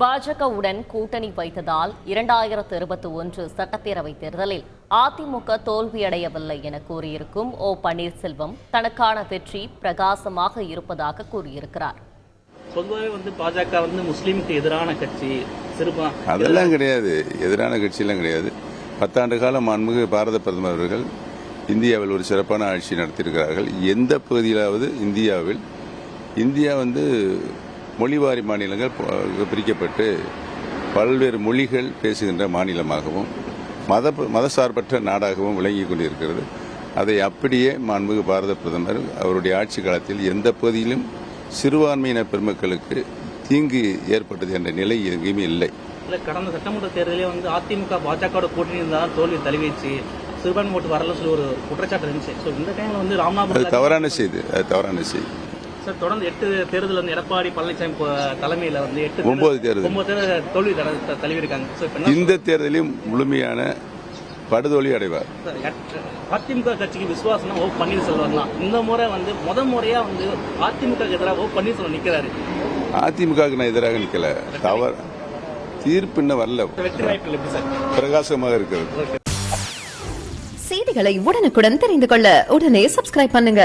பாஜகவுடன் கூட்டணி வைத்ததால் 2021 சட்டப்பேரவைத் தேர்தலில் அதிமுக தோல்வியடையவில்லை என கூறியிருக்கும் ஓ பன்னீர்செல்வம் தனக்கான வெற்றி பிரகாசமாக இருப்பதாக கூறியிருக்கிறார். பொதுவாகவே பாஜக முஸ்லீமுக்கு எதிரான கட்சி, அதெல்லாம் கிடையாது. எதிரான கட்சியெல்லாம் கிடையாது. 10 ஆண்டு காலம் மாண்புமிகு பாரத பிரதமர் அவர்கள் இந்தியாவில் ஒரு சிறப்பான ஆட்சி நடத்தியிருக்கிறார்கள். எந்த பகுதியிலாவது இந்தியா மொழிவாரி மாநிலங்கள் பிரிக்கப்பட்டு பல்வேறு மொழிகள் பேசுகின்ற மாநிலமாகவும் மதசார்பற்ற நாடாகவும் விளங்கிக் கொண்டிருக்கிறது. அதை அப்படியே மாண்புமிகு பாரத பிரதமர் அவருடைய ஆட்சி காலத்தில் எந்த பகுதியிலும் சிறுபான்மையின பெருமக்களுக்கு தீங்கு ஏற்பட்டது என்ற நிலை எங்கேயுமே இல்லை. கடந்த சட்டமன்ற தேர்தலே அதிமுக பாஜக கூட்டணி இருந்தால் தோல்வி தழுவிச்சு சிறுபான்மை ஓட்டு வரல சொல்லி ஒரு குற்றச்சாட்டு இருந்துச்சு. இந்த டைம்ல ராமநாதபுரம் தவறான செய்தி. தொடர்ந்து 8 தேர்தல் எடப்பாடி பழனிசாமி தலைமையில் 9 தேர்தல் தோல்வி தழுவிருக்காங்க. இந்த தேர்தலையும் முழுமையான படுதோல்வி அடைவார். அதிமுக கட்சிக்கு விசுவாசம் ஓ பன்னீர்செல்வம் தான். இந்த முறை முறையா அதிமுக எதிராக ஓ பன்னீர்செல்வம் நிக்கிறாரு. அதிமுக நான் எதிராக நிக்கல. தீர்ப்பு இன்னும் வரல. வெற்றி வாய்ப்புகள் எப்படி சார்? பிரகாசமாக இருக்கிறது. செய்திகளை உடனுக்குடன் தெரிந்து கொள்ள உடனே சப்ஸ்கிரைப் பண்ணுங்க.